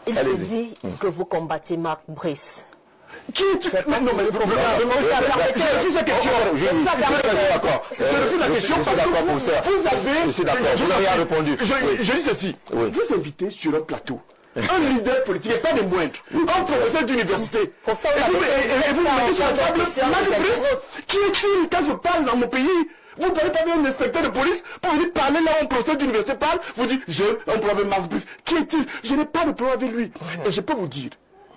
Il se dit que vous combattez Marc Brice. Qui est non, mais le professeur, je suis d'accord. Je refuse la question parce que vous avez... Je suis d'accord, vous n'avez rien répondu. Je dis ceci. Vous invitez sur un plateau un leader politique, et pas des moindres, un professeur d'université. Et vous mettez sur la table Marc Brice. Qui est-il quand je parle dans mon pays? Vous ne parlez pas bien un inspecteur de police pour venir parler là où un professeur d'université parle. Vous dites, j'ai un problème avec Marc Brice. Qui est-il? Je n'ai pas de problème avec lui. Et je peux vous dire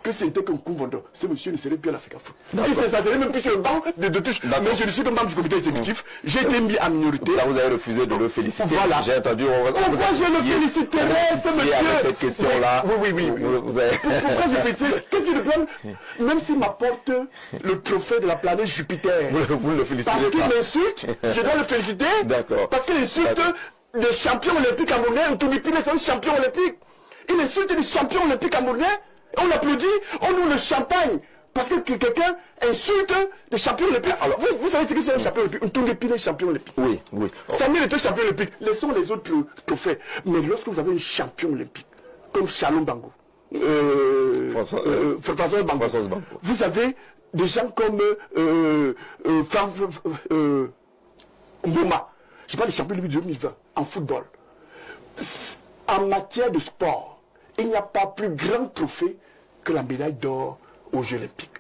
que c'était qu'un coup vendeur. Ce monsieur ne serait plus à l'Afrique. Il ne serait même plus sur le banc de touche. Mais je suis comme membre du comité exécutif. J'ai été mis en minorité. Là, vous avez refusé de le féliciter. Voilà. J'ai entendu. Pourquoi je le féliciterais, ce monsieur? Cette question-là. Oui. Pourquoi je félicite? Qu'est-ce qu'il me donne? Même s'il m'apporte le trophée de la planète Jupiter. Vous le félicitez. Parce qu'il m'insulte, je dois le féliciter. D'accord. Parce qu'il insulte des champions olympiques camerounais. Anthony Pine, c'est un champion olympique. Il insulte des champions olympiques camerounais. On applaudit, on ouvre le champagne. Parce que quelqu'un insulte des champions olympiques. Alors, vous savez ce que c'est un champion olympique? Anthony Pine est champion olympique. Oui. Samuel est un champion olympique. Laissons les autres trophées. Mais lorsque vous avez un champion olympique, comme Shalom Bango, François Bango, vous avez des gens comme Mboma. Je parle des champions olympiques de 2020 en football. En matière de sport, il n'y a pas plus grand trophée que la médaille d'or aux Jeux olympiques.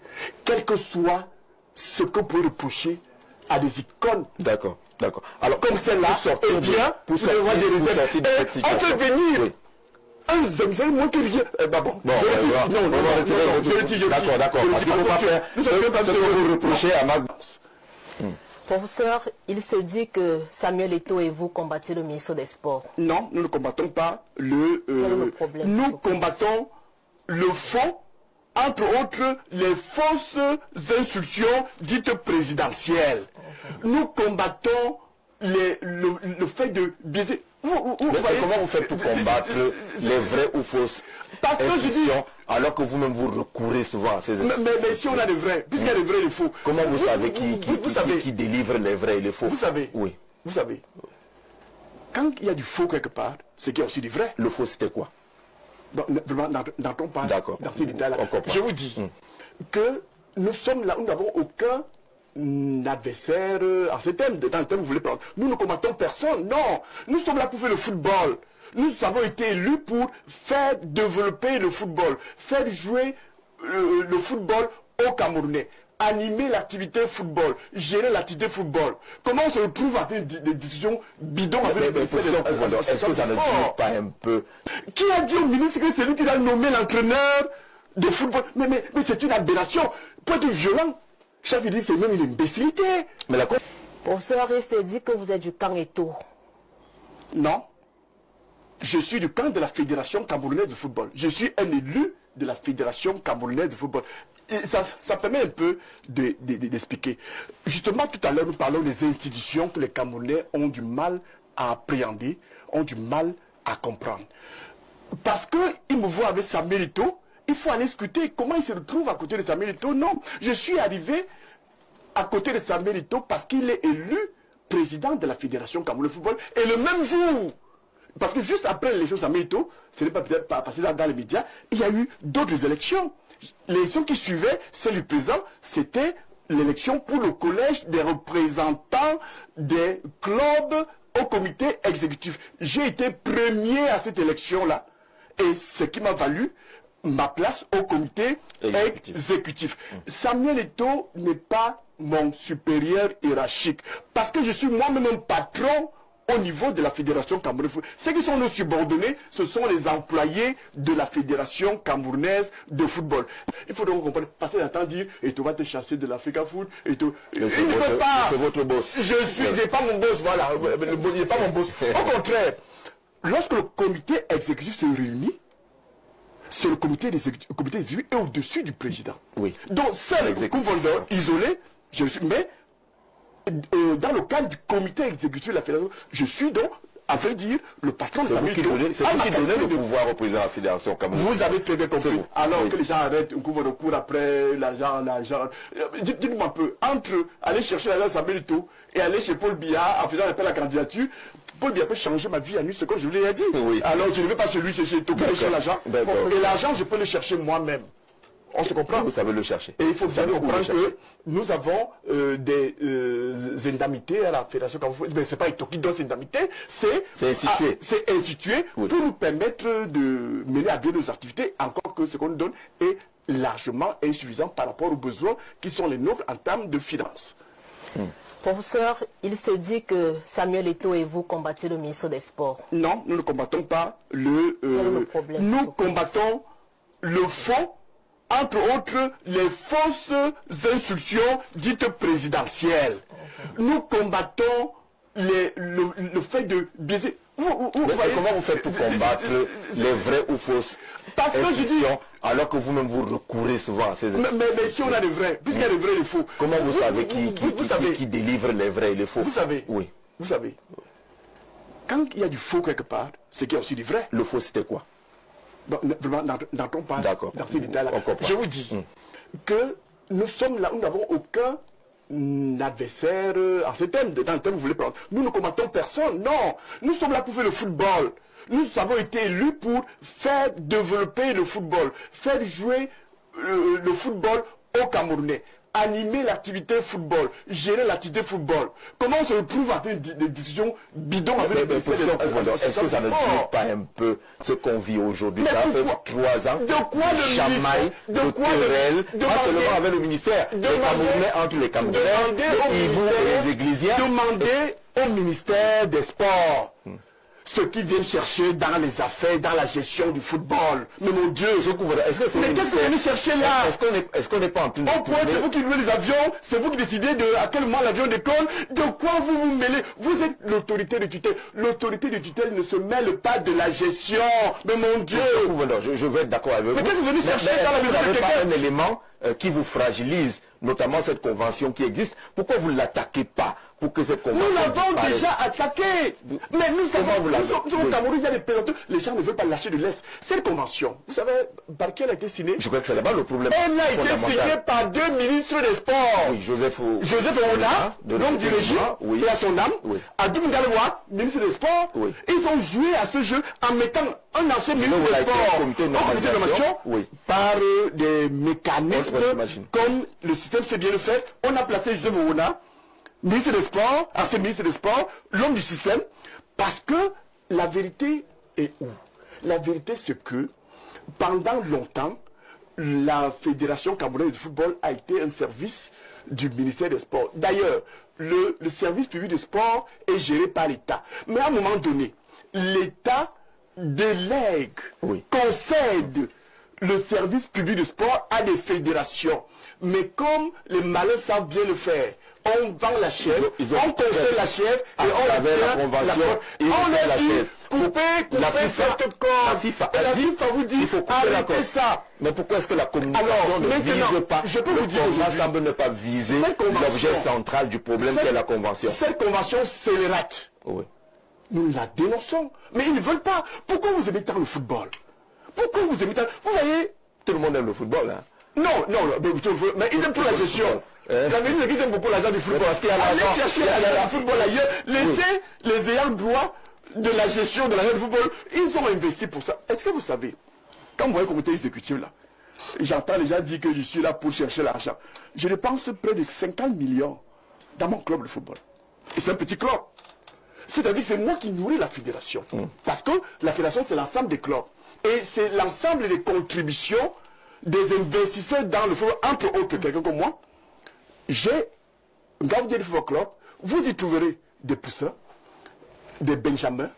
Quel que soit ce que vous pouvez reprocher à des icônes. D'accord. Alors, comme celle-là, eh bien, pour sortir on fait venir un zengzeng, moi qui viens. Je le dis. D'accord. Parce qu'on va faire ce que vous reprochez à Marc. Professeur, il se dit que Samuel Eto'o et vous combattez le ministre des Sports. Non, nous ne combattons pas le... Quel est le problème? Nous combattons le fond, entre autres, les fausses instructions dites présidentielles. Nous combattons le fait de biaiser... Comment vous faites pour combattre les vraies ou fausses instructions alors que vous-même vous recourez souvent à ces instructions? Mais si on a des vrais, puisqu'il y a des vrais et des faux... Comment vous savez qui délivre les vrais et les faux? Vous savez, quand il y a du faux quelque part, c'est qu'il y a aussi du vrai. Le faux, c'était quoi? Vraiment, n'entrons pas dans ces détails-là. Je vous dis que nous sommes là, nous n'avons aucun adversaire en ces thèmes, dans le thème que vous voulez prendre. Nous ne combattons personne, non. Nous sommes là pour faire le football. Nous avons été élus pour faire développer le football, faire jouer le football aux Camerounais, animer l'activité football, gérer l'activité football. Comment on se retrouve avec des décisions bidons avec les ministères des... Est-ce que ça ne dure pas un peu? Qui a dit au ministre que c'est lui qui doit nommer l'entraîneur de football? Mais c'est une aberration. Pas de violent. Ça veut dire que c'est même une imbécilité. Mais la... Professeur, il se dit que vous êtes du camp Eto'o. Non. Je suis du camp de la Fédération camerounaise de football. Je suis un élu de la Fédération camerounaise de football. Et ça permet un peu d'expliquer. Justement, tout à l'heure, nous parlons des institutions que les Camerounais ont du mal à appréhender, ont du mal à comprendre. Parce qu'ils me voient avec Samuel Eto'o, il faut aller scruter comment il se retrouve à côté de Samuel Eto'o. Non, je suis arrivé à côté de Samuel Eto'o parce qu'il est élu président de la Fédération camerounaise de football. Et le même jour, parce que juste après l'élection de Samuel Eto'o, ce n'est pas peut-être pas passé dans les médias, il y a eu d'autres élections. L'élection qui suivait, celle du président, c'était l'élection pour le collège des représentants des clubs au comité exécutif. J'ai été premier à cette élection-là. Et ce qui m'a valu ma place au comité exécutif. Samuel Eto'o n'est pas mon supérieur hiérarchique. Parce que je suis moi-même un patron au niveau de la Fédération camerounaise de football. Ceux qui sont nos subordonnés, ce sont les employés de la Fédération camerounaise de football. Il faut donc comprendre, passer un temps dire, et tu vas te chasser de l'Africa Foot, et tout. Il ne peut pas. C'est votre boss. Je n'ai pas mon boss, voilà. Il n'est pas mon boss. Au contraire, lorsque le comité exécutif se réunit, c'est le comité exécutif est au-dessus du président. Oui. Donc, seul couvendeur isolé, je suis, mais dans le cadre du comité exécutif de la Fédération, je suis donc à vrai dire, le patron de C'est vous Samuel qui Eto'o donnez le pouvoir au président de la Fédération camerounaise. Vous avez très bien compris. Alors oui. que les gens arrêtent, on couvre le cours après l'argent. Dites-moi un peu, entre aller chercher l'argent de Samuel Eto'o et aller chez Paul Biya en faisant appel à la candidature, Paul Biya peut changer ma vie à nuit, ce que je vous l'ai dit. Oui. Alors je ne vais pas chez lui chercher Eto'o pour aller chercher l'argent. Et l'argent, je peux le chercher moi-même. On se comprend? Vous savez le chercher. Et il faut bien comprendre que que nous avons des indemnités à la Fédération camerounaise. Mais ce n'est pas Eto'o qui donne ces indemnités, c'est institué oui. pour nous permettre de mener à bien nos activités, encore que ce qu'on nous donne est largement insuffisant par rapport aux besoins qui sont les nôtres en termes de finances. Professeur, il se dit que Samuel Eto'o et vous combattez le ministre des Sports. Non, nous ne combattons pas le problème, nous combattons le fond, entre autres les fausses instructions dites présidentielles. Nous combattons le fait de biaiser. Comment vous faites pour combattre les vraies ou fausses instructions alors que vous-même vous recourez souvent à ces instructions? Mais si on a des vrais, puisqu'il y a des vrais et des faux. Comment vous savez qui délivre les vrais et les faux? Vous savez, oui. Vous savez, quand il y a du faux quelque part, c'est qu'il y a aussi du vrai. Le faux, c'était quoi? Vraiment, n'entrons pas dans ces détails-là. Je vous dis que nous sommes là, nous n'avons aucun adversaire en ces thèmes, dans le thème que vous voulez prendre. Nous ne combattons personne, non. Nous sommes là pour faire le football. Nous avons été élus pour faire développer le football, faire jouer le football aux Camerounais, animer l'activité football, gérer l'activité football. Comment on se retrouve avec des discussions bidons avec les professeurs? Est-ce que ça ne dit pas un peu ce qu'on vit aujourd'hui? Ça fait 3 ans de quoi le chamaille, de querelle, pas seulement avec le ministère, les Camerounais entre les Camerounais, les Igbos et les Églisiens. Demandez au ministère des Sports ce qu'ils viennent chercher dans les affaires, dans la gestion du football. Mais mon Dieu, est-ce que mais qu'est-ce que vous venez chercher là? Est-ce qu'on n'est pas en train de c'est vous qui louez les avions, c'est vous qui décidez à quel moment l'avion décolle. De quoi vous vous mêlez? Vous êtes l'autorité de tutelle. L'autorité de tutelle ne se mêle pas de la gestion. Mais mon Dieu. Je vais être d'accord avec vous. Mais qu'est-ce que vous venez chercher dans la maison de quelqu'un? Pas un élément qui vous fragilise, notamment cette convention qui existe. Pourquoi vous ne l'attaquez pas pour que cette convention... Nous l'avons déjà attaqué. Mais nous sommes au Cameroun, il y a des présidents. Les gens ne veulent pas lâcher de l'Est. Cette convention, vous savez par qui elle a été signée? Je crois que c'est là-bas le problème. Elle a été signée par 2 ministres des Sports. Oui, Joseph Ouna, l'homme du régime, et à son âme. Oui. Adoum Galwa, ministre des Sports. Oui. Ils ont joué à ce jeu en mettant un ancien ministre des Sports au comité de nomination par des mécanismes comme le système sait bien le faire. On a placé Joseph Ouna, ministre des Sports, ancien ministre des Sports, l'homme du système, parce que la vérité est où? La vérité, c'est que pendant longtemps, la Fédération camerounaise de football a été un service du ministère des Sports. D'ailleurs, le service public de sport est géré par l'État. Mais à un moment donné, l'État délègue, concède le service public de sport à des fédérations. Mais comme les malins savent bien le faire, on vend la chèvre, on concède la chèvre et on la convention. On a dit couper cette corde. La FIFA vous dit il faut arrêtez ça. Mais pourquoi est-ce que la communication ne vise pas? Je peux vous dire aujourd'hui, semble ne pas viser l'objet central du problème qui est la convention. Cette convention scélérate. Oui. Nous la dénonçons. Mais ils ne veulent pas. Pourquoi vous aimez tant le football? Pourquoi vous aimez tant... Vous voyez... Tout le monde aime le football, hein? Non, mais ils aiment pour la gestion. La vérité, c'est qu'ils aiment beaucoup l'argent du football. Parce qu'il y a allez chercher le football ailleurs. Laissez les ayants droit de la gestion de l'argent du football. Ils ont investi pour ça. Est-ce que vous savez, quand vous voyez le comité exécutif là, j'entends les gens dire que je suis là pour chercher l'argent. Je dépense près de 50 millions dans mon club de football. Et c'est un petit club. C'est-à-dire que c'est moi qui nourris la fédération. Parce que la fédération, c'est l'ensemble des clubs. Et c'est l'ensemble des contributions des investisseurs dans le football, entre autres, quelqu'un comme moi. J'ai un gardien de football club, vous y trouverez des poussins, des benjamins,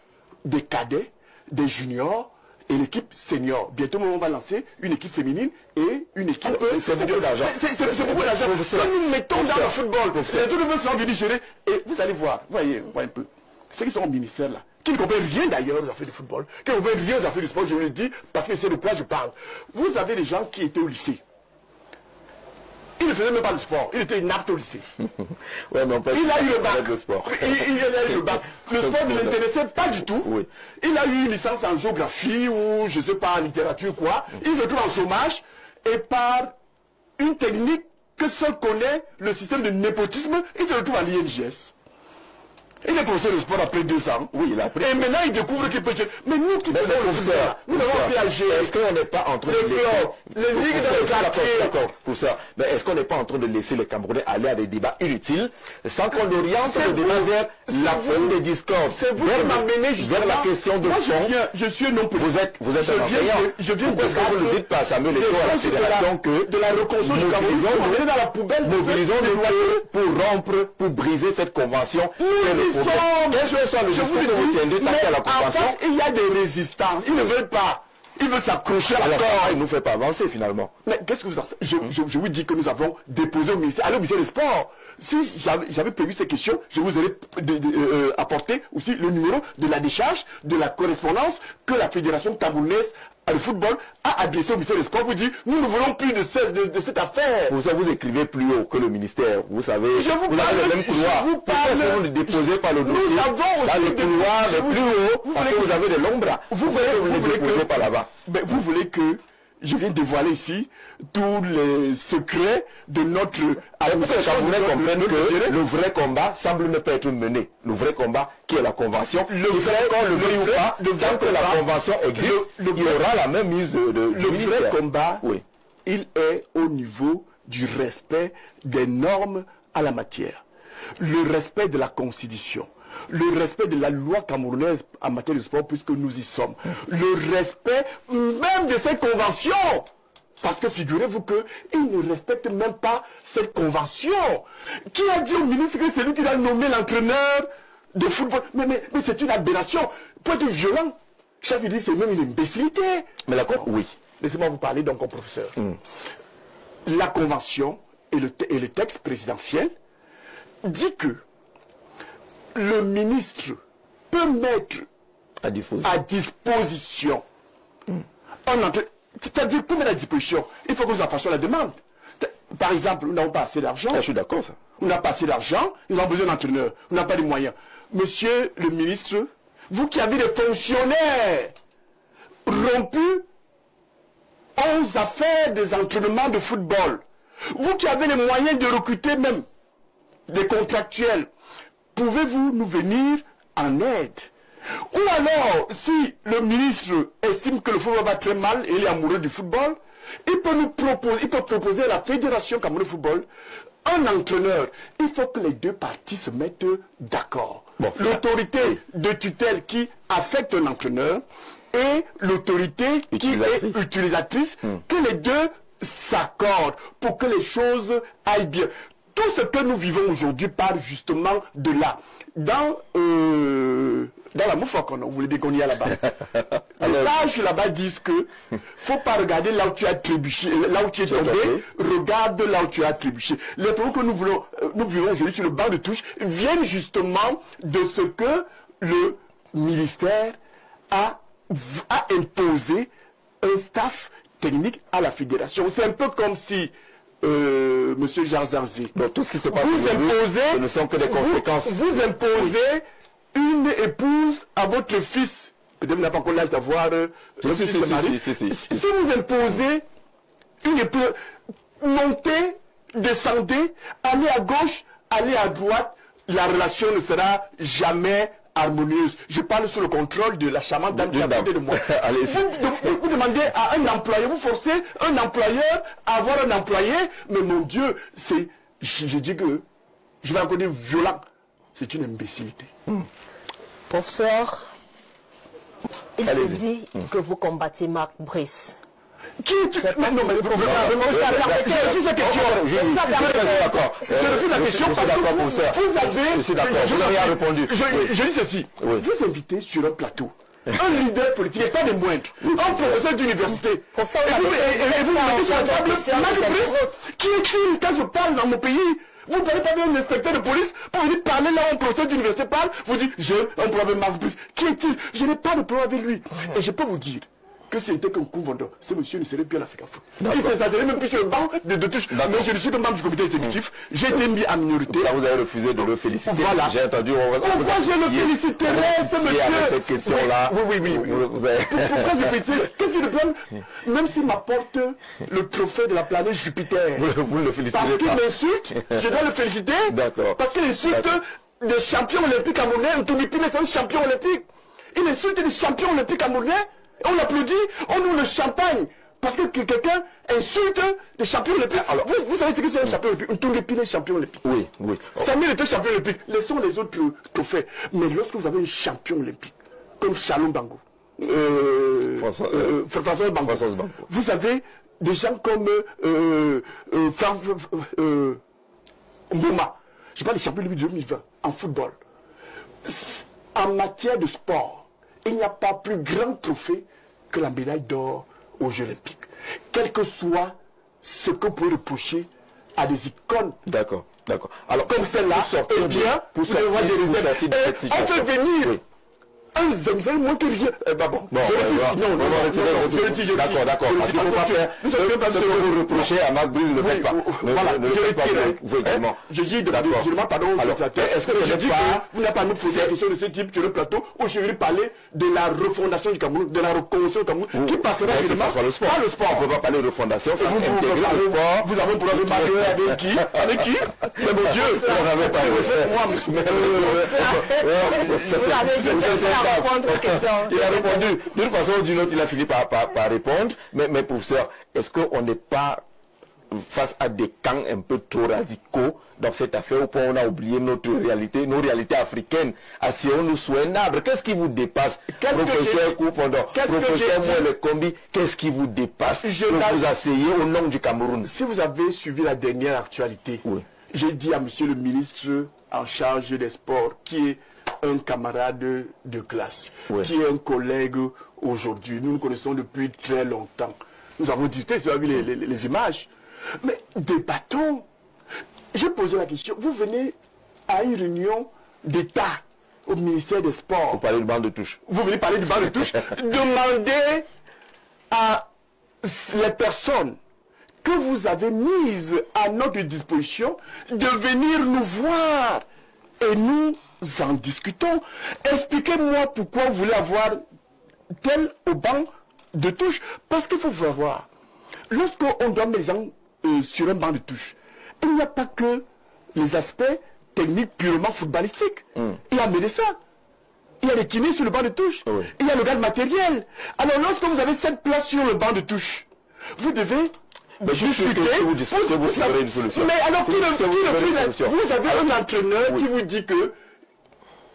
des cadets, des juniors et l'équipe senior. Bientôt, on va lancer une équipe féminine et une équipe... C'est beaucoup d'argent. C'est beaucoup d'argent. Que nous mettons dans le football. C'est tout le monde qui sont venus gérer. Et vous allez voir, voyez un peu. Ceux qui sont au ministère là, qui ne comprennent rien d'ailleurs aux affaires du football, qui ne comprennent rien aux affaires du sport, je vous le dis, parce que c'est de quoi je parle. Vous avez des gens qui étaient au lycée. Ils il ne faisait même pas le sport. Il était inapte au lycée. Ouais, mais on peut Il a eu le bac. le sport. Il a eu le bac. Le sport ne l'intéressait pas du tout. Oui. Il a eu une licence en géographie ou je sais pas, en littérature quoi. Il se trouve en chômage et par une technique que seul connaît le système de népotisme, il se retrouve à l'INGS. Il est professeur de sport après 2 ans. Oui, il a appris. Et maintenant, il découvre qu'il peut... Mais nous qui faisons le football, nous n'avons pas agi. Est-ce qu'on n'est pas en train de laisser... les ligues dans le quartier... D'accord, pour ça. Mais est-ce qu'on n'est pas en train de laisser les Camerounais aller à des débats inutiles sans qu'on oriente le débat vers la fin des discours? C'est vous qui m'amenez justement... Vers la question de Moi, fond. je suis un homme politique. Vous êtes un enseignant. Je viens de Pourquoi est-ce que vous ne dites pas à Samuel Eto'o à la fédération que de la reconstruction du Cameroun, on est dans la poubelle, mobilisons des lois pour rompre, pour briser cette convention? Je vous le dis, mais en face, il y a des résistances. Ils ne veulent pas. Ils veulent s'accrocher à la corde. Il ne nous fait pas avancer finalement. Mais qu'est-ce que vous en savez? Je vous dis que nous avons déposé au ministère des Sports. Si j'avais prévu ces questions, je vous aurais apporté aussi le numéro de la décharge, de la correspondance que la Fédération camerounaise de football a adressé au ministère des Sports. Vous dit, nous ne voulons plus de cette affaire. Pour ça, vous écrivez plus haut que le ministère. Vous savez, vous avez le même couloir. Je vous parle. Vous ne déposez pas le dossier nous avons dans les couloirs les plus hauts parce que vous avez de l'ombre. Vous voulez déposez pas là-bas. Mais vous voulez que je viens dévoiler ici tous les secrets de notre administration. Les Camerounais comprennent que le vrai combat semble ne pas être mené. Le vrai combat qui est la convention. Le vrai tant que la convention existe, il y aura la même mise de le vrai combat, oui, il est au niveau du respect des normes à la matière. Le respect de la Constitution. Le respect de la loi camerounaise en matière de sport, puisque nous y sommes. Le respect même de ces conventions. Parce que figurez-vous qu'ils ne respectent même pas cette convention. Qui a dit au ministre que c'est lui qui va nommer l'entraîneur de football? Mais c'est une aberration. Pour être violent, chef, il dit c'est même une imbécilité. Mais d'accord, oui. Laissez-moi vous parler donc comme professeur. La convention et le texte présidentiel dit que le ministre peut mettre à disposition un entraîneur. C'est-à-dire, pour mettre à disposition, il faut que nous en fassions la demande. Par exemple, nous n'avons pas assez d'argent. Je suis d'accord, ça. Nous n'avons pas assez d'argent, nous avons besoin d'entraîneurs. Nous n'avons pas les moyens. Monsieur le ministre, vous qui avez des fonctionnaires rompus aux affaires des entraînements de football, vous qui avez les moyens de recruter même des contractuels, pouvez-vous nous venir en aide? Ou alors, si le ministre estime que le football va très mal et il est amoureux du football, il peut proposer à la Fédération camerounaise de football un entraîneur. Il faut que les deux parties se mettent d'accord. Bon, l'autorité de tutelle qui affecte un entraîneur et l'autorité qui est utilisatrice, que les deux s'accordent pour que les choses aillent bien. Tout ce que nous vivons aujourd'hui part justement de là. Dans la Moufok, vous voulez dire qu'on y est là-bas. Les sages là-bas disent que faut pas regarder là où tu as trébuché, là où tu es tombé, regarde là où tu as trébuché. Les problèmes que nous vivons aujourd'hui sur le banc de touche viennent justement de ce que le ministère a imposé un staff technique à la fédération. C'est un peu comme si Monsieur Jarzarzi, tout ce qui se passe ce ne sont que des conséquences. Vous imposez une épouse à votre fils. Peut-être vous n'avez pas encore l'âge d'avoir un fils de mari. Si vous imposez une épouse, montez, descendez, allez à gauche, allez à droite, la relation ne sera jamais harmonieuse. Je parle sous le contrôle de la charmante dame qui est à côté de moi. Vous demandez à un employeur, vous forcez un employeur à avoir un employé, mais mon Dieu, je dis que, je vais encore dire violent, c'est une imbécilité. Professeur, il se dit que vous combattez Marc Brice. Qui est non, mais le professeur, je refuse la question parce que vous avez... Je suis d'accord, vous n'avez rien répondu. Je dis ceci, vous invitez sur un plateau un leader politique et pas des moindres, un professeur d'université, et vous mettez sur la table Marc Brice. Qui est-il quand je parle dans mon pays? Vous n'avez pas un inspecteur de police pour venir parler là où un professeur d'université parle. Vous dites, j'ai un problème avec Marc Brice. Qui est-il? Je n'ai pas de problème avec lui. Et je peux vous dire que c'était qu'un coup vendeur. Ce monsieur ne serait plus à l'Afrique. Il ne s'installer même plus sur le banc de touche. Mais je ne suis que membre du comité exécutif. J'ai été mis en minorité. Là, vous avez refusé de le féliciter. Voilà. J'ai entendu. Pourquoi je le féliciterais, ce monsieur? Cette question-là. Oui. Pourquoi je félicite? Qu'est-ce qu'il problème? Même s'il m'apporte le trophée de la planète Jupiter. Vous ne le félicitez parce pas. qu'il m'insulte, je dois le féliciter. D'accord. Parce qu'il insulte des champions olympiques camerounais. Toumipine est un champion olympique. Il insulte des champions olympiques camerounais. On l'applaudit, on ouvre le champagne. Parce que quelqu'un insulte les champions olympiques. Alors, vous savez ce que c'est un champion olympique? Toumipine est champion olympique. Oui. Samuel est un champion olympique. Laissons les autres trophées. Mais lorsque vous avez un champion olympique, comme Shalom Bango, François Bango, vous avez des gens comme Mouma. Je parle des champions olympiques de 2020 en football. En matière de sport, il n'y a pas plus grand trophée que la médaille d'or aux Jeux olympiques. Quel que soit ce que vous pouvez reprocher à des icônes. D'accord. Alors, comme celle-là, eh bien, pour sortir de cette situation. On fait venir un zemzem moins que rien. Je le dis. D'accord. Parce qu'il ne faut pas faire ce que vous reprochez à Marc Brice, ne le faites pas. Voilà, je retire. Vous également. Je dis de pardon aux organisateurs. Est-ce que je dis que vous n'avez pas nous poser des questions de ce type sur le plateau où je vais parler de la refondation du Cameroun, de la reconstruction du Cameroun, qui passera évidemment par le sport. On ne peut pas parler de refondation. Vous avez pour le marier avec qui? Mais mon Dieu, on n'avait pas il a répondu. D'une façon ou d'une autre, il a fini par répondre. Mais professeur, est-ce qu'on n'est pas face à des camps un peu trop radicaux dans cette affaire, au point où on a oublié nos réalités africaines? Asseyons-nous sous un arbre. Qu'est-ce qui vous dépasse? Professeur Koupondor, professeur Mouele Kombi, qu'est-ce qui vous dépasse que vous asseyez au nom du Cameroun? Si vous avez suivi la dernière actualité, j'ai dit à monsieur le ministre en charge des sports, qui est un camarade de classe, qui est un collègue aujourd'hui. Nous nous connaissons depuis très longtemps. Nous avons discuté, vous avez vu les images. Mais débattons. J'ai posé la question. Vous venez à une réunion d'État au ministère des Sports. Vous parlez du banc de touche. Vous venez parler du banc de touche. Demandez à les personnes que vous avez mises à notre disposition de venir nous voir. Et nous en discutons. Expliquez-moi pourquoi vous voulez avoir tel au banc de touche. Parce qu'il faut voir. Lorsqu'on doit mettre les gens sur un banc de touche, il n'y a pas que les aspects techniques purement footballistiques. Il y a un médecin. Il y a les kinés sur le banc de touche. Il y a le gars de matériel. Alors lorsque vous avez 7 places sur le banc de touche, vous devez... Mais discuter, vous trouverez une solution. Mais alors, vous avez un entraîneur qui vous dit que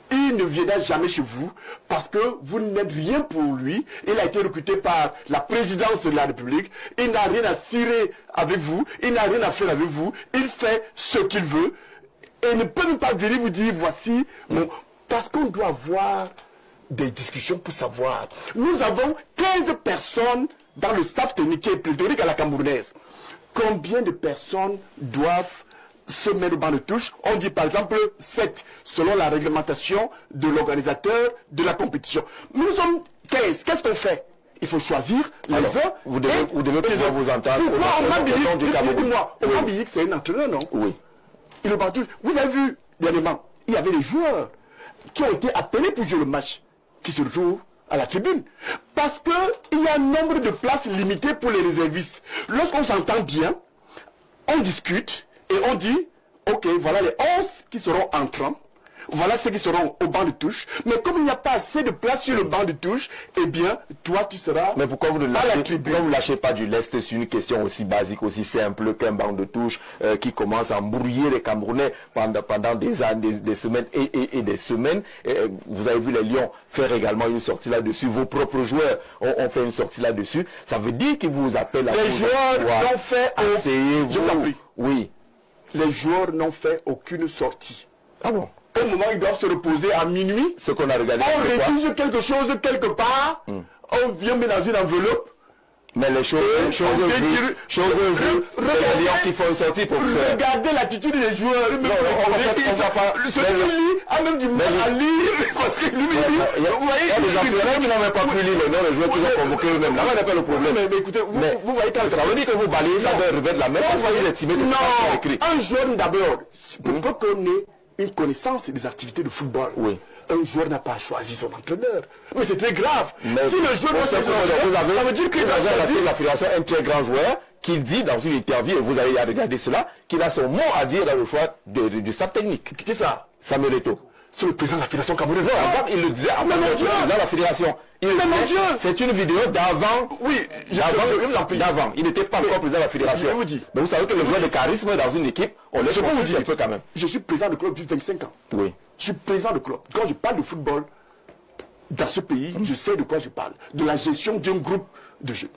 il ne viendra jamais chez vous parce que vous n'êtes rien pour lui. Il a été recruté par la présidence de la République. Il n'a rien à cirer avec vous. Il n'a rien à faire avec vous. Il fait ce qu'il veut. Et il ne peut même pas venir vous dire voici. Parce qu'on doit avoir des discussions pour savoir. Nous avons 15 personnes dans le staff technique qui est pléthorique à la camerounaise. Combien de personnes doivent se mettre au banc de touche? On dit par exemple 7, selon la réglementation de l'organisateur de la compétition. Nous sommes 15. Qu'est-ce qu'on fait? Il faut choisir les uns. Vous devez pouvoir vous entendre. Dites-moi, Omar Biyik, c'est un entraîneur, non? Oui. Il est partout. Vous avez vu, dernièrement, il y avait des joueurs qui ont été appelés pour jouer le match, qui se retrouvent à la tribune. Parce qu'il y a un nombre de places limitées pour les réservistes. Lorsqu'on s'entend bien, on discute et on dit, ok, voilà les 11 qui seront entrants, voilà ceux qui seront au banc de touche. Mais comme il n'y a pas assez de place sur le banc de touche, eh bien, toi, tu seras. Mais pourquoi vous ne lâchez pas du lest sur une question aussi basique, aussi simple qu'un banc de touche qui commence à embrouiller les Camerounais pendant des années, des semaines et des semaines. Vous avez vu les Lions faire également une sortie là-dessus. Vos propres joueurs ont fait une sortie là-dessus. Ça veut dire qu'ils vous appellent à les joueurs n'ont fait Oui. Les joueurs n'ont fait aucune sortie. Ah bon? Au moment où ils doivent se reposer à minuit, ce qu'on a regardé, on rédige quelque chose quelque part, on vient mettre dans une enveloppe Mais les choses vues, c'est les lions qui font sortir pour faire. Regardez l'attitude des joueurs. Non, on va pas. Celui-là a même du mal à lire parce que lui, vous voyez, les entraîneurs qui n'avaient pas pu lire les noms, les joueurs qui ont convoqué eux-mêmes. Là, on n'a pas le problème. Mais écoutez, vous voyez quand ça veut dire que vous balayez ça d'un revers de la main parce que vous estimez que c'est pas écrit. Un jeune d'abord, pour qu'on ait une connaissance des activités de football. Oui. Un joueur n'a pas choisi son entraîneur. Mais c'est très grave. Mais si le joueur doit choisir, ça veut dire qu'il a choisi la fédération un très grand joueur qui dit dans une interview, et vous allez regarder cela, qu'il a son mot à dire dans le choix du staff technique. Qui est ça? Samuel Eto'o. C'est le président de la fédération camerounaise. Il le disait avant dans la fédération. C'est une vidéo d'avant. Oui, d'avant. Il n'était pas encore président de la fédération. Je vous dis. Mais vous savez que le joueur de charisme dans une équipe, on laisse vous dire un peu quand même. Je suis président de club depuis 25 ans. Oui. Je suis président de club. Quand je parle de football, dans ce pays, je sais de quoi je parle. De la gestion d'un groupe de jeunes.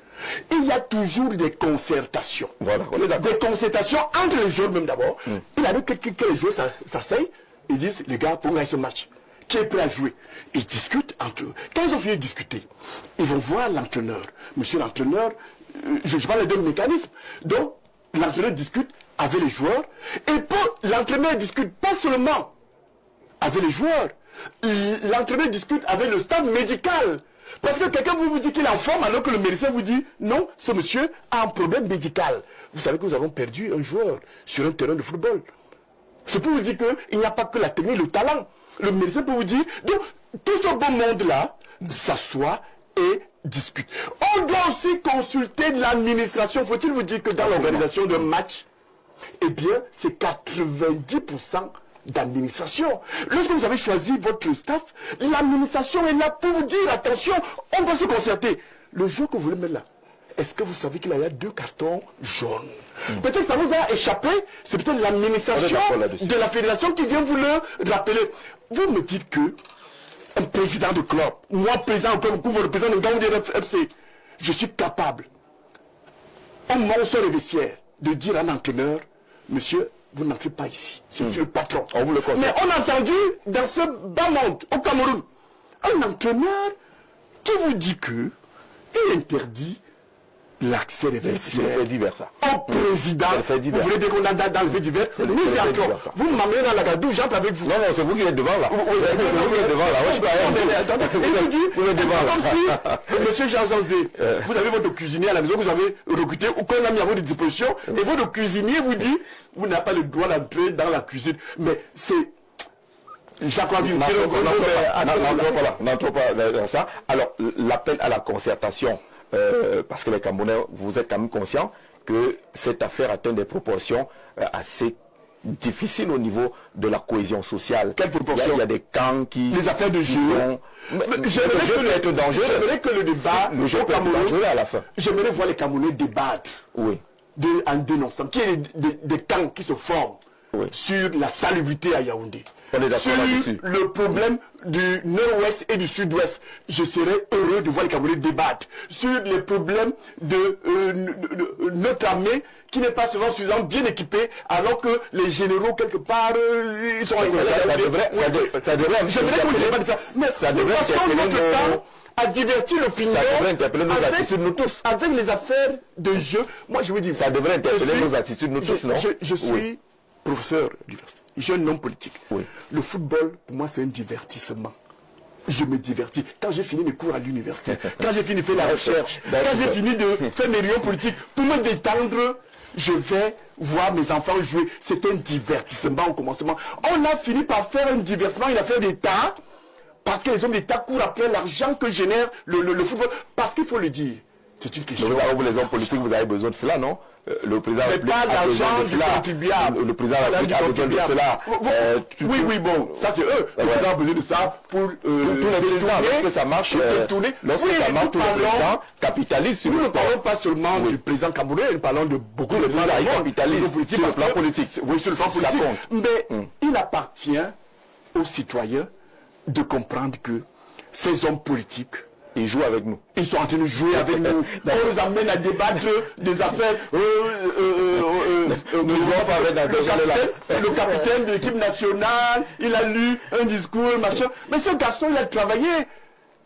Il y a toujours des concertations. Voilà, on est d'accord. Des concertations entre les joueurs même d'abord. Il arrive que les joueurs s'asseyent et disent, les gars, pour gagner ce match, qui est prêt à jouer? Ils discutent entre eux. Quand ils ont fini de discuter, ils vont voir l'entraîneur. Monsieur l'entraîneur, je parle d'un mécanisme. Donc, l'entraîneur discute avec les joueurs. Et l'entraîneur discute pas seulement avec les joueurs. L'entraîneur discute avec le staff médical. Parce que quelqu'un vous dit qu'il est en forme alors que le médecin vous dit non, ce monsieur a un problème médical. Vous savez que nous avons perdu un joueur sur un terrain de football. C'est pour vous dire qu'il n'y a pas que la technique, le talent. Le médecin peut vous dire. Donc, tout ce beau monde-là s'assoit et discute. On doit aussi consulter l'administration. Faut-il vous dire que dans l'organisation d'un match, eh bien, c'est 90% d'administration. Lorsque vous avez choisi votre staff, l'administration est là pour vous dire, attention, on doit se concerter. Le jour que vous voulez mettre là, est-ce que vous savez qu'il y a 2 cartons jaunes? Peut-être que ça vous a échappé, c'est peut-être l'administration de la fédération qui vient vous le rappeler. Vous me dites que un président de club, moi président de club, vous le président de Gaoundé FC, je suis capable, au moment où on sort les vestiaires, de dire à un entraîneur, monsieur, vous n'entrez pas ici, c'est le patron. On vous le conseille. Mais on a entendu dans ce bas monde, au Cameroun, un entraîneur qui vous dit que il interdit l'accès des vestiaires. C'est fait divers ça. Au président, vous voulez dire qu'on a dans le fait divers, nous y entrons. Vous m'amenez dans la gadou, j'entre avec vous. Non, c'est vous qui êtes devant là. C'est vous qui êtes devant là. Et vous dites, vous êtes devant là. Comme si, monsieur Jean Zanzé, vous avez votre cuisinier à la maison, vous avez recruté, ou qu'on a mis à votre disposition, et votre cuisinier vous dit, vous n'avez pas le droit d'entrer dans la cuisine. Mais c'est... N'entrons pas dans ça. Alors, l'appel à la concertation, parce que les Camerounais, vous êtes quand même conscients que cette affaire atteint des proportions assez difficiles au niveau de la cohésion sociale. Quelle proportion? Il y a des camps qui... Les affaires de jeu. J'aimerais que le débat au Cameroun, à la fin. J'aimerais voir les Camerounais débattre. Oui. En dénonçant qu'il y ait des camps qui se forment sur la salubrité à Yaoundé. Sur le problème du nord-ouest et du sud-ouest, je serais heureux de voir les Camerounais débattre. Sur les problèmes de notre armée qui n'est pas souvent suffisamment bien équipée, alors que les généraux, quelque part, ils sont ça devrait j'aimerais qu'on débatte de ça. Mais ça devrait notre temps à divertir l'opinion avec les affaires de jeu. Moi, je vous dis, ça devrait interpeller nos attitudes, nous tous, non? Je suis professeur d'université. Je suis un homme politique. Oui. Le football, pour moi, c'est un divertissement. Je me divertis. Quand j'ai fini mes cours à l'université, quand j'ai fini de faire la recherche, quand j'ai fini de faire mes réunions politiques, pour me détendre, je vais voir mes enfants jouer. C'est un divertissement au commencement. On a fini par faire un divertissement, une affaire d'État, parce que les hommes d'État courent après l'argent que génère le football. Parce qu'il faut le dire, c'est une question. Vous, les hommes politiques, vous avez besoin de cela, non? Le président mais pas l'argent du contribuable. Le président a besoin de cela. Oui, bon, ça c'est eux. Le président a besoin de ça pour tous les présidents, lorsque ça marche, lorsque ça marche, tous les présidents capitalisent sur le Nous ne parlons pas seulement du président camerounais, nous parlons de beaucoup de présidents qui capitalisent sur le plan politique. Oui, sur le plan politique. Mais il appartient aux citoyens de comprendre que ces hommes politiques, ils jouent avec nous. Ils sont en train de jouer avec nous. On nous amène à débattre des affaires. Le capitaine de l'équipe nationale, il a lu un discours, machin. Mais ce garçon, il a travaillé.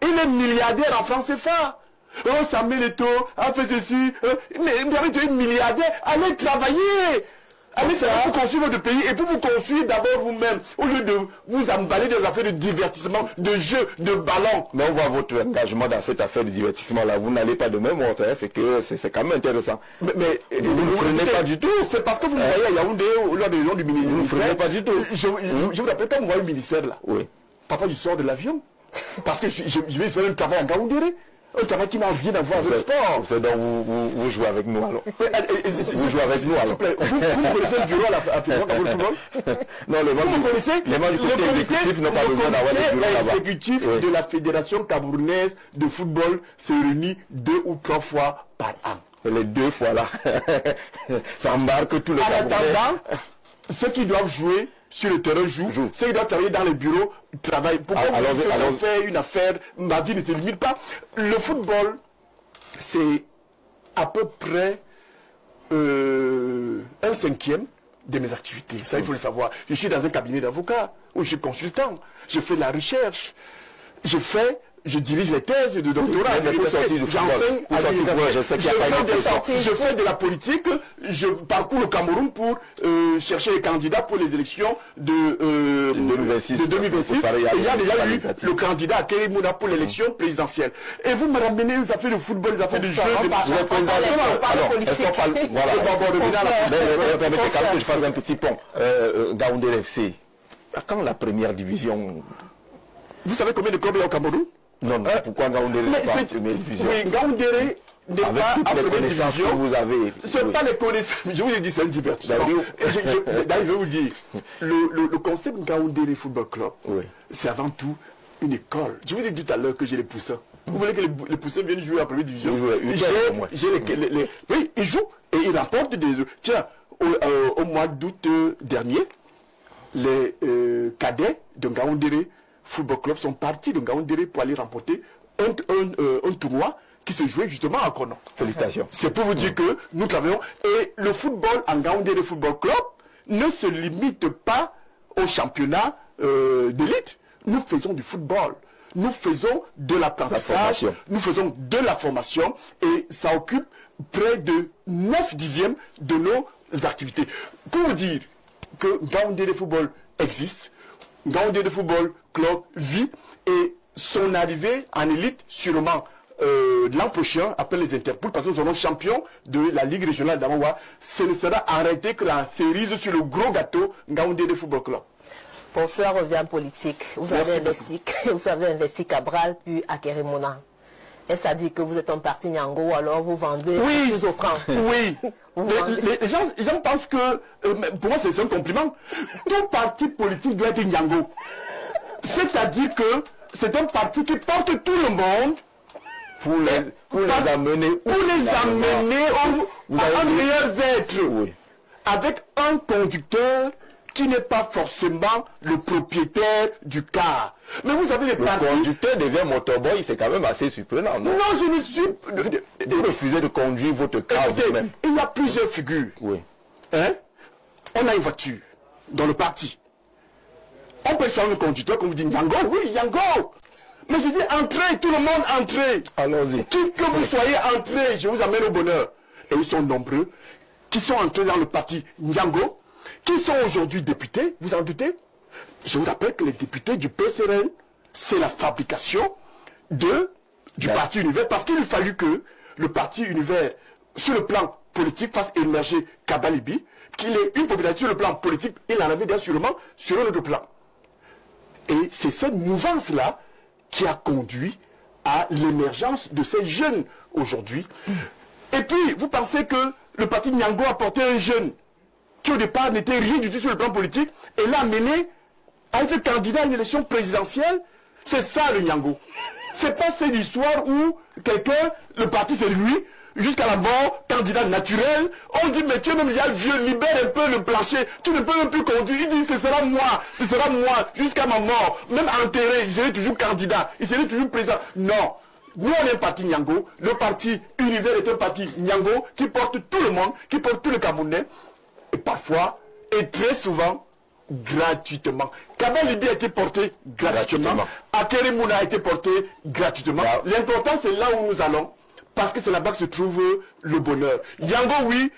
Il est milliardaire en France CFA. Oh, Samuel Eto'o a fait ceci. Mais vous avez été milliardaire. Allez travailler. Allez, ça va pour construire votre pays et pour vous construire d'abord vous-même, au lieu de vous emballer des affaires de divertissement, de jeux, de ballons. Mais on voit votre engagement dans cette affaire de divertissement-là. Vous n'allez pas de même ordre, hein, c'est que c'est quand même intéressant. Mais vous ne freinez pas du tout. C'est parce que vous me voyez à Yaoundé, lors des gens du ministère. Vous ne freinez pas du tout. Je vous rappelle quand vous voyez le ministère là. Oui. Papa, je sors de l'avion. Parce que je vais faire un travail en Gaoundéré. Un travail qui n'a rien à voir avec le sport. C'est donc vous jouez avec nous alors. Vous jouez avec nous alors. Vous connaissez le bureau à Fédération Cameroun Football? Non, les membres du comité exécutif n'ont pas besoin d'avoir des bureaux là-bas. L'exécutif de la Fédération camerounaise de football se réunit 2 ou 3 fois par an. Et les 2 fois là, ça embarque tous les Camerounais. En attendant, ceux qui doivent jouer sur le terrain jouent. Ceux qui doivent travailler dans les bureaux travaillent. Pourquoi on fait une affaire? Ma vie ne se limite pas. Le football, c'est à peu près 1/5 de mes activités. Ça, il faut le savoir. Je suis dans un cabinet d'avocats où je suis consultant. Je fais de la recherche. Je dirige les thèses de doctorat. Je fais de la politique. Je parcours le Cameroun pour chercher les candidats pour les élections de 2026. Il y a déjà eu le candidat à Kérémouna pour l'élection présidentielle. Et vous me ramenez aux affaires de football, les affaires de jeu. Permettez que je fasse un petit pont. Gaoundéré FC, quand la première division... Vous savez combien de clubs il y a au Cameroun? Non, pourquoi Gaoundéré n'est pas en première division? Oui, Gaoundéré n'est pas en première division. Que vous avez. Ce n'est pas les connaissances. Je vous ai dit, c'est un divertissement. D'ailleurs, je vais vous dire, le concept Gaoundéré Football Club, c'est avant tout une école. Je vous ai dit tout à l'heure que j'ai les poussins. Vous voulez que les poussins viennent jouer en première division? Oui, ils jouent et ils remportent des... Tiens, au mois d'août dernier, les cadets de Gaoundéré Football Club sont partis de Gaoundéré pour aller remporter un tournoi qui se jouait justement à Kono. Félicitations. C'est pour vous dire que nous travaillons. Et le football en Gaoundéré Football Club ne se limite pas au championnat d'élite. Nous faisons du football. Nous faisons de l'apprentissage. Nous faisons de la formation. Et ça occupe près de 9/10 de nos activités. Pour vous dire que Gaoundéré Football existe, Gaoundéré Football Club vit et son arrivée en élite sûrement l'an prochain après les Interpools parce que nous serons champions de la Ligue régionale d'Amawa. Ce ne sera arrêté que la cerise sur le gros gâteau Gaoundéré Football Club. Pour cela revient en politique. Vous avez investi Cabral puis à Kérémouna. Est-ce à dire que vous êtes un parti Nyango ou alors vous vendez plus offrant? Oui. Les gens pensent que, pour moi c'est un compliment, tout parti politique doit être Nyango. C'est-à-dire que c'est un parti qui porte tout le monde pour les amener à un meilleur être. Oui. Avec un conducteur qui n'est pas forcément le propriétaire du car. Mais vous savez, le conducteur devient motorboy, c'est quand même assez surprenant, non? Non, je ne suis... Vous refusez de conduire votre car vous-même. Il y a plusieurs figures. Oui. Hein? On a une voiture dans le parti. On peut faire un conducteur comme vous dites Yango, oui, Yango. Mais je dis entrez, tout le monde entrez. Allons-y. Qui que vous soyez entrez, je vous amène au bonheur. Et ils sont nombreux qui sont entrés dans le parti Yango, qui sont aujourd'hui députés, vous en doutez? Je vous rappelle que les députés du PCRN, c'est la fabrication du parti Univers, parce qu'il a fallu que le parti Univers, sur le plan politique, fasse émerger Kabalibi, qu'il ait une popularité sur le plan politique, il en avait bien sûrement sur un autre plan. Et c'est cette mouvance-là qui a conduit à l'émergence de ces jeunes aujourd'hui. Et puis, vous pensez que le parti Nyango a porté un jeune qui au départ n'était rien du tout sur le plan politique et l'a mené à être candidat à une élection présidentielle? C'est ça le Nyango. C'est pas cette histoire où quelqu'un, le parti c'est lui, jusqu'à la mort, candidat naturel. On dit mais tu es même déjà vieux, libère un peu le plancher, tu ne peux même plus conduire. Il dit ce sera moi, jusqu'à ma mort. Même enterré, il serait toujours candidat, il serait toujours président. Non. Nous on est un parti Nyango, le parti Univers est un parti Nyango qui porte tout le monde, qui porte tout le Camerounais, et parfois, et très souvent, gratuitement. Kabalibi a été porté gratuitement. Akeremouna a été porté gratuitement. L'important c'est là où nous allons. parce que c'est là-bas que se trouve le bonheur. Yango, oui,